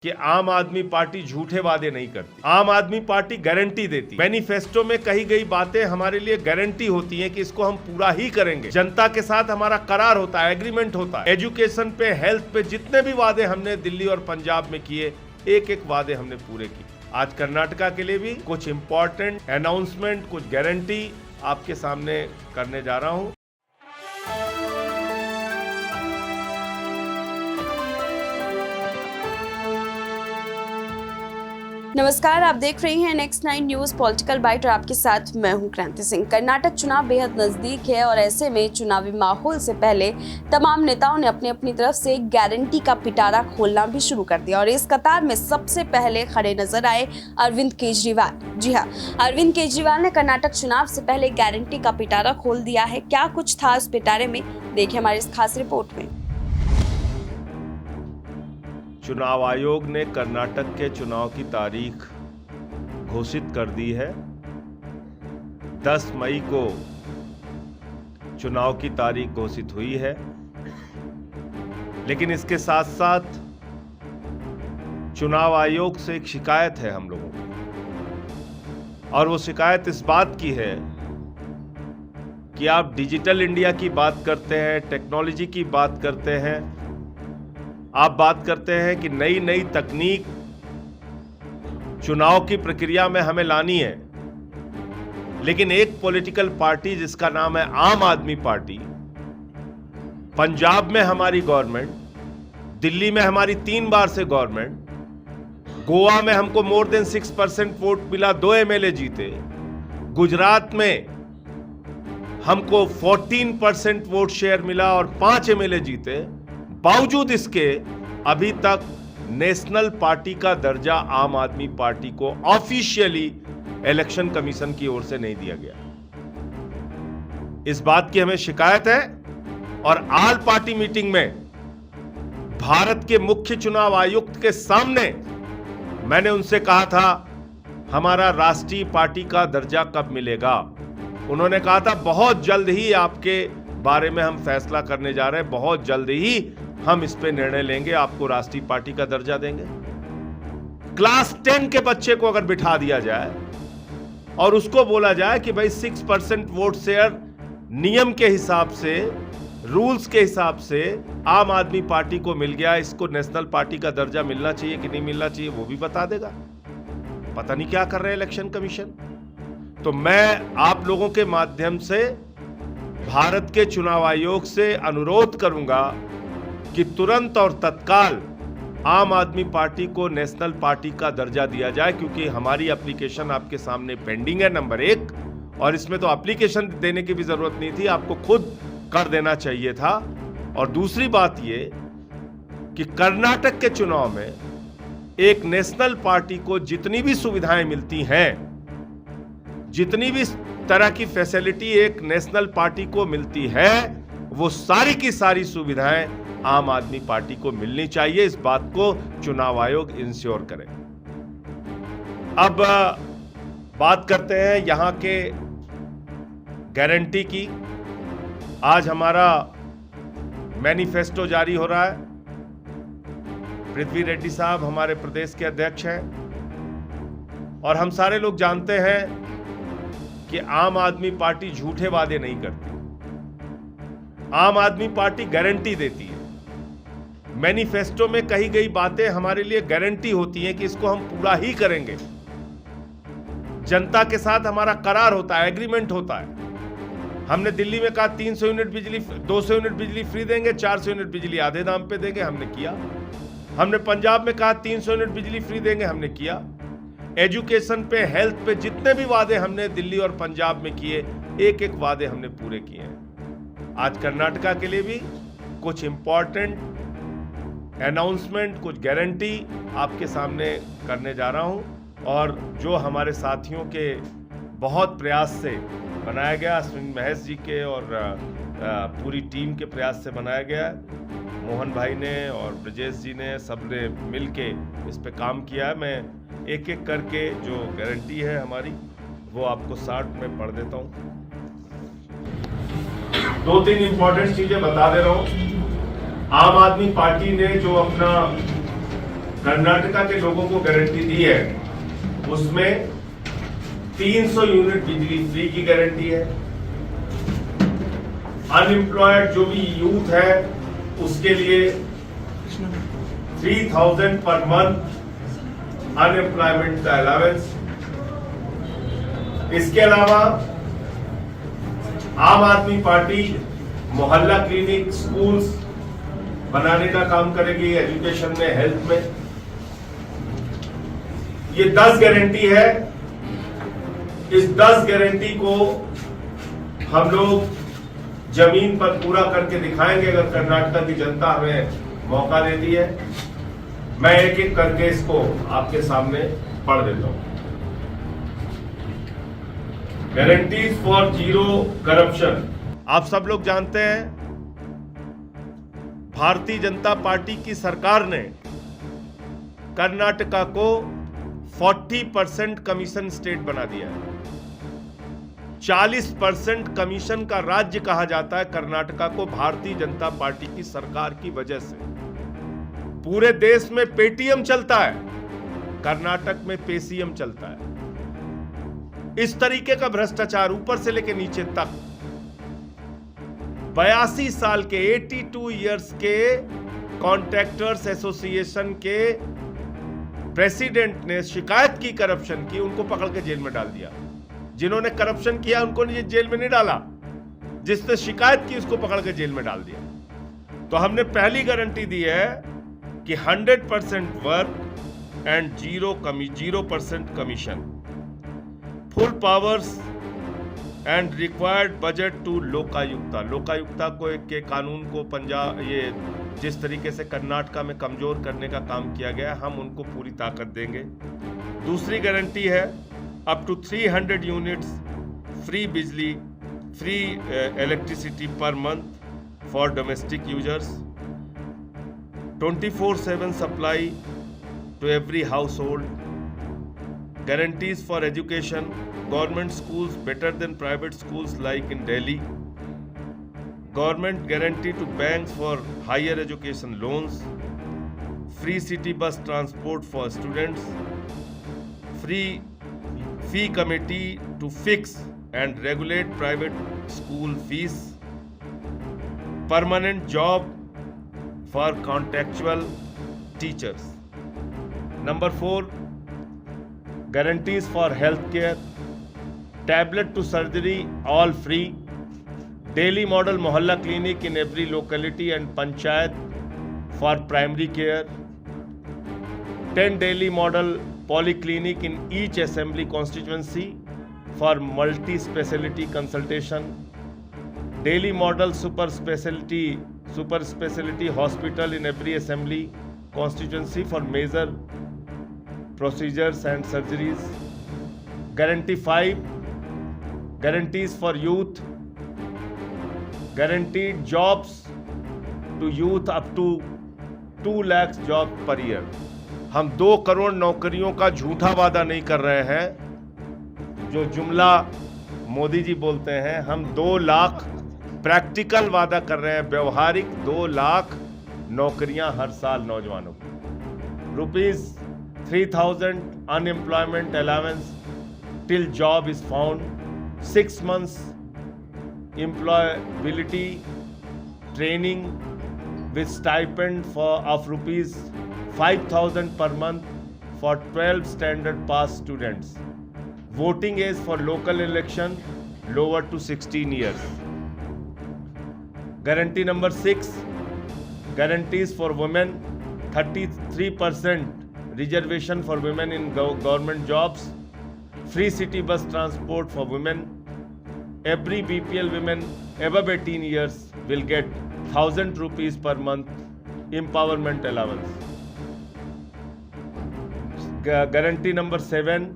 कि आम आदमी पार्टी झूठे वादे नहीं करती। आम आदमी पार्टी गारंटी देती। मैनिफेस्टो में कही गई बातें हमारे लिए गारंटी होती हैं कि इसको हम पूरा ही करेंगे। जनता के साथ हमारा करार होता है, एग्रीमेंट होता है। एजुकेशन पे, हेल्थ पे जितने भी वादे हमने दिल्ली और पंजाब में किए, एक एक वादे हमने पूरे किए। आज कर्नाटका के लिए भी कुछ इंपॉर्टेंट अनाउंसमेंट, कुछ गारंटी आपके सामने करने जा रहा हूं। नमस्कार, आप देख रहे हैं नेक्स्ट 9 न्यूज पॉलिटिकल बाइट और आपके साथ मैं हूं क्रांति सिंह। कर्नाटक चुनाव बेहद नजदीक है और ऐसे में चुनावी माहौल से पहले तमाम नेताओं ने अपनी अपनी तरफ से गारंटी का पिटारा खोलना भी शुरू कर दिया और इस कतार में सबसे पहले खड़े नजर आए अरविंद केजरीवाल। जी हाँ, अरविंद केजरीवाल ने कर्नाटक चुनाव से पहले गारंटी का पिटारा खोल दिया है। क्या कुछ था इस पिटारे में, देखिए हमारी इस खास रिपोर्ट में। चुनाव आयोग ने कर्नाटक के चुनाव की तारीख घोषित कर दी है। 10 मई को चुनाव की तारीख घोषित हुई है, लेकिन इसके साथ साथ चुनाव आयोग से एक शिकायत है हम लोगों को, और वो शिकायत इस बात की है कि आप डिजिटल इंडिया की बात करते हैं, टेक्नोलॉजी की बात करते हैं, आप बात करते हैं कि नई नई तकनीक चुनाव की प्रक्रिया में हमें लानी है, लेकिन एक पॉलिटिकल पार्टी जिसका नाम है आम आदमी पार्टी, पंजाब में हमारी गवर्नमेंट, दिल्ली में हमारी 3 बार से गवर्नमेंट, गोवा में हमको मोर देन 6% वोट मिला, 2 एमएलए जीते, गुजरात में हमको 14% वोट शेयर मिला और 5 एमएलए जीते, बावजूद इसके अभी तक नेशनल पार्टी का दर्जा आम आदमी पार्टी को ऑफिशियली इलेक्शन कमीशन की ओर से नहीं दिया गया। इस बात की हमें शिकायत है और ऑल पार्टी मीटिंग में भारत के मुख्य चुनाव आयुक्त के सामने मैंने उनसे कहा था हमारा राष्ट्रीय पार्टी का दर्जा कब मिलेगा। उन्होंने कहा था बहुत जल्द ही आपके बारे में हम फैसला करने जा रहे हैं, बहुत जल्द ही हम इस पे निर्णय लेंगे, आपको राष्ट्रीय पार्टी का दर्जा देंगे। क्लास 10 के बच्चे को अगर बिठा दिया जाए और उसको बोला जाए कि भाई 6% वोट शेयर नियम के हिसाब से, रूल्स के हिसाब से आम आदमी पार्टी को मिल गया, इसको नेशनल पार्टी का दर्जा मिलना चाहिए कि नहीं मिलना चाहिए वो भी बता देगा। पता नहीं क्या कर रहे हैं इलेक्शन कमीशन। तो मैं आप लोगों के माध्यम से भारत के चुनाव आयोग से अनुरोध करूंगा कि तुरंत और तत्काल आम आदमी पार्टी को नेशनल पार्टी का दर्जा दिया जाए, क्योंकि हमारी एप्लीकेशन आपके सामने पेंडिंग है, नंबर 1, और इसमें तो एप्लीकेशन देने की भी जरूरत नहीं थी, आपको खुद कर देना चाहिए था। और दूसरी बात ये कि कर्नाटक के चुनाव में एक नेशनल पार्टी को जितनी भी सुविधाएं मिलती हैं, जितनी भी तरह की फैसिलिटी एक नेशनल पार्टी को मिलती है, वो सारी की सारी सुविधाएं आम आदमी पार्टी को मिलनी चाहिए। इस बात को चुनाव आयोग इंश्योर करे। अब बात करते हैं यहां के गारंटी की। आज हमारा मैनिफेस्टो जारी हो रहा है। पृथ्वी रेड्डी साहब हमारे प्रदेश के अध्यक्ष हैं और हम सारे लोग जानते हैं कि आम आदमी पार्टी झूठे वादे नहीं करती। आम आदमी पार्टी गारंटी देती है। मैनिफेस्टो में कही गई बातें हमारे लिए गारंटी होती हैं कि इसको हम पूरा ही करेंगे। जनता के साथ हमारा करार होता है, एग्रीमेंट होता है। हमने दिल्ली में कहा 300 यूनिट बिजली, 200 यूनिट बिजली फ्री देंगे, 400 यूनिट बिजली आधे दाम पे देंगे, हमने किया। हमने पंजाब में कहा 300 यूनिट बिजली फ्री देंगे, हमने किया। एजुकेशन पे, हेल्थ पे जितने भी वादे हमने दिल्ली और पंजाब में किए, एक एक वादे हमने पूरे किए हैं। आज कर्नाटका के लिए भी कुछ इंपॉर्टेंट अनाउंसमेंट, कुछ गारंटी आपके सामने करने जा रहा हूं, और जो हमारे साथियों के बहुत प्रयास से बनाया गया, अश्विन महेश जी के और पूरी टीम के प्रयास से बनाया गया, मोहन भाई ने और ब्रजेश जी ने सब ने मिल के इस पे काम किया है। मैं एक एक करके जो गारंटी है हमारी वो आपको शॉर्ट में पढ़ देता हूँ। 2-3 इंपॉर्टेंट चीजें बता दे रहा हूँ। आम आदमी पार्टी ने जो अपना कर्नाटका के लोगों को गारंटी दी है उसमें 300 यूनिट बिजली फ्री की गारंटी है। अनएम्प्लॉयड जो भी यूथ है उसके लिए 3000 पर मंथ अनएम्प्लॉयमेंट का अलावेंस। इसके अलावा आम आदमी पार्टी मोहल्ला क्लिनिक स्कूल्स बनाने का काम करेगी, एजुकेशन में, हेल्थ में। ये 10 गारंटी है। इस 10 गारंटी को हम लोग जमीन पर पूरा करके दिखाएंगे अगर कर्नाटक की जनता हमें मौका देती है। मैं एक एक करके इसको आपके सामने पढ़ देता हूं। Guarantees for zero corruption. आप सब लोग जानते हैं भारतीय जनता पार्टी की सरकार ने कर्नाटका को 40% कमीशन स्टेट बना दिया है। 40% कमीशन का राज्य कहा जाता है कर्नाटका को भारतीय जनता पार्टी की सरकार की वजह से। पूरे देश में पेटीएम चलता है, कर्नाटक में पेसीएम चलता है। इस तरीके का भ्रष्टाचार ऊपर से लेकर नीचे तक 82 साल के 82 इयर्स के कॉन्ट्रैक्टर्स एसोसिएशन के प्रेसिडेंट ने शिकायत की करप्शन की, उनको पकड़ के जेल में डाल दिया। जिन्होंने करप्शन किया उनको जेल में नहीं डाला, जिसने शिकायत की उसको पकड़ के जेल में डाल दिया। तो हमने पहली गारंटी दी है कि 100% work and 0% commission, full powers and required budget to Lokayukta. Lokayukta को के कानून को पंजाब ये जिस तरीके से कर्नाटका में कमजोर करने का काम किया गया, हम उनको पूरी ताकत देंगे। दूसरी गारंटी है अप टू 300 यूनिट्स फ्री बिजली, free electricity per month for domestic users, 24/7 supply to every household. Guarantees for education, government schools better than private schools like in Delhi. Government guarantee to banks for higher education loans. Free city bus transport for students. Free fee committee to fix and regulate private school fees. Permanent job for contractual teachers. Number 4. Guarantees for healthcare, tablet to surgery all free, daily model mohalla clinic in every locality and panchayat for primary care, 10 daily model polyclinic in each assembly constituency for multi-speciality consultation, daily model super speciality hospital in every assembly constituency for major procedures and surgeries. Guarantee 5, guarantees for youth, guaranteed jobs to youth up to 2 lakhs job per year. हम 2 करोड़ नौकरियों का झूठा वादा नहीं कर रहे हैं जो जुमला मोदी जी बोलते हैं। हम 2 लाख प्रैक्टिकल वादा कर रहे हैं, व्यवहारिक 2 लाख नौकरियां हर साल नौजवानों को। ₹3000 unemployment allowance till job is found, 6 months employability training with stipend of ₹5,000 per month for 12 standard pass students. Voting age for local election lowered to 16 years. Guarantee number 6, guarantees for women, 33% reservation for women in government jobs, free city bus transport for women. Every BPL women above 18 years will get ₹1,000 per month empowerment allowance. Guarantee number 7,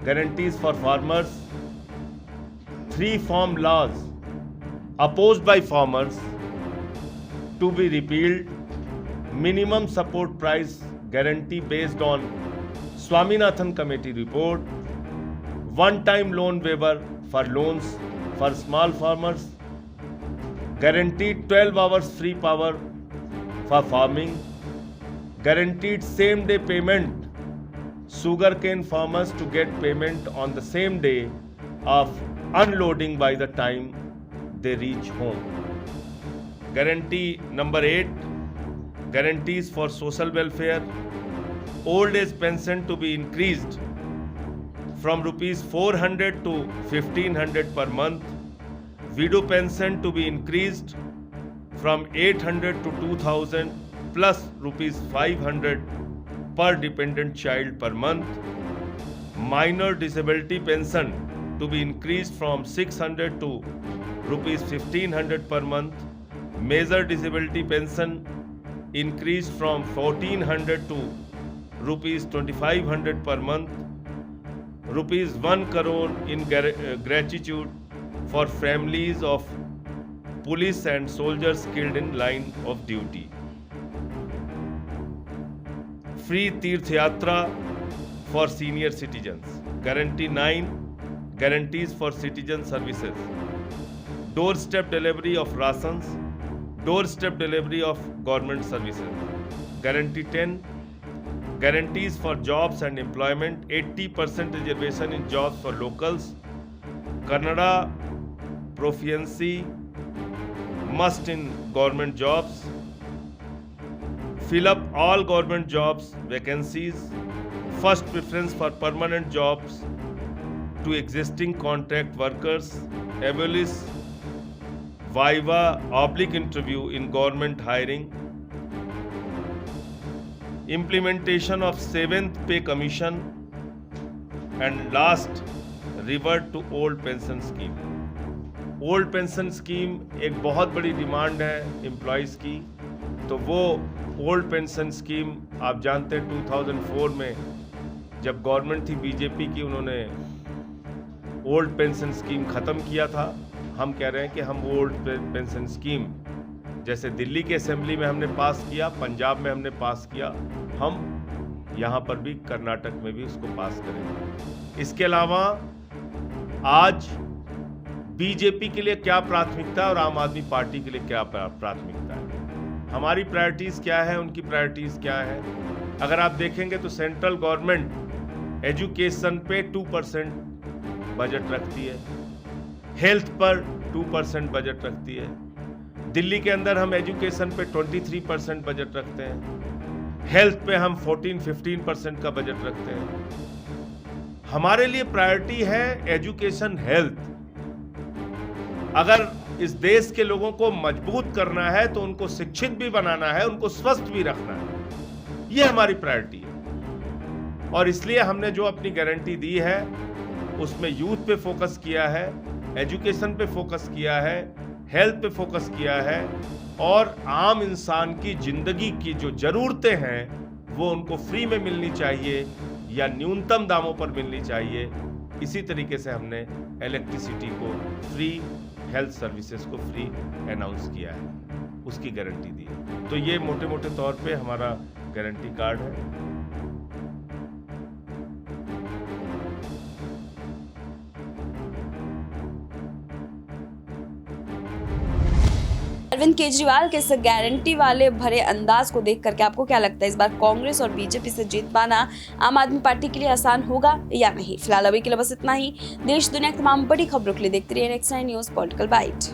guarantees for farmers. 3 farm laws opposed by farmers to be repealed. Minimum support price guarantee based on Swaminathan Committee report, one-time loan waiver for loans for small farmers, guaranteed 12 hours free power for farming, guaranteed same day payment, sugarcane farmers to get payment on the same day of unloading by the time they reach home. Guarantee number 8, guarantees for social welfare, old age pension to be increased from rupees 400 to 1500 per month, widow pension to be increased from 800 to 2000 plus rupees 500 per dependent child per month, minor disability pension to be increased from 600 to rupees 1500 per month, major disability pension increased from 1400 to rupees 2500 per month, rupees 1 crore in gratitude for families of police and soldiers killed in line of duty. Free Tirth Yatra for senior citizens. Guarantee 9, guarantees for citizen services. Doorstep delivery of rations, doorstep delivery of government services. Guarantee 10, guarantees for jobs and employment, 80% reservation in jobs for locals, Kannada proficiency must in government jobs, fill up all government jobs vacancies, first preference for permanent jobs to existing contract workers, abolish viva oblique interview in government hiring, implementation of 7th pay commission, and last, revert to old pension scheme. Old pension scheme एक बहुत बड़ी demand है employees की, तो वो old pension scheme आप जानते हैं 2004 में जब गवर्नमेंट थी बीजेपी की, उन्होंने ओल्ड पेंशन स्कीम ख़त्म किया था। हम कह रहे हैं कि हम ओल्ड पेंशन स्कीम जैसे दिल्ली के असेंबली में हमने पास किया, पंजाब में हमने पास किया, हम यहाँ पर भी कर्नाटक में भी उसको पास करेंगे। इसके अलावा आज बीजेपी के लिए क्या प्राथमिकता है और आम आदमी पार्टी के लिए क्या प्राथमिकता है, हमारी प्रायोरिटीज़ क्या है, उनकी प्रायोरिटीज़ क्या है। अगर आप देखेंगे तो सेंट्रल गवर्नमेंट एजुकेशन पे 2% बजट रखती है, हेल्थ पर 2% बजट रखती है। दिल्ली के अंदर हम एजुकेशन पे 23% बजट रखते हैं, हेल्थ पे हम 14-15% का बजट रखते हैं। हमारे लिए प्रायोरिटी है एजुकेशन, हेल्थ। अगर इस देश के लोगों को मजबूत करना है तो उनको शिक्षित भी बनाना है, उनको स्वस्थ भी रखना है, ये हमारी प्रायोरिटी है। और इसलिए हमने जो अपनी गारंटी दी है उसमें यूथ पे फोकस किया है, एजुकेशन पे फोकस किया है, हेल्थ पे फोकस किया है, और आम इंसान की जिंदगी की जो ज़रूरतें हैं वो उनको फ्री में मिलनी चाहिए या न्यूनतम दामों पर मिलनी चाहिए। इसी तरीके से हमने इलेक्ट्रिसिटी को फ्री, हेल्थ सर्विसेज को फ्री अनाउंस किया है, उसकी गारंटी दी है। तो ये मोटे मोटे तौर पे हमारा गारंटी कार्ड है। अरविंद केजरीवाल के इस गारंटी वाले भरे अंदाज को देख करके आपको क्या लगता है, इस बार कांग्रेस और बीजेपी से जीत पाना आम आदमी पार्टी के लिए आसान होगा या नहीं? फिलहाल अभी के लिए बस इतना ही। देश दुनिया की तमाम बड़ी खबरों के लिए देखते रहिए नेक्स्ट 9 न्यूज़ पॉलिटिकल बाइट।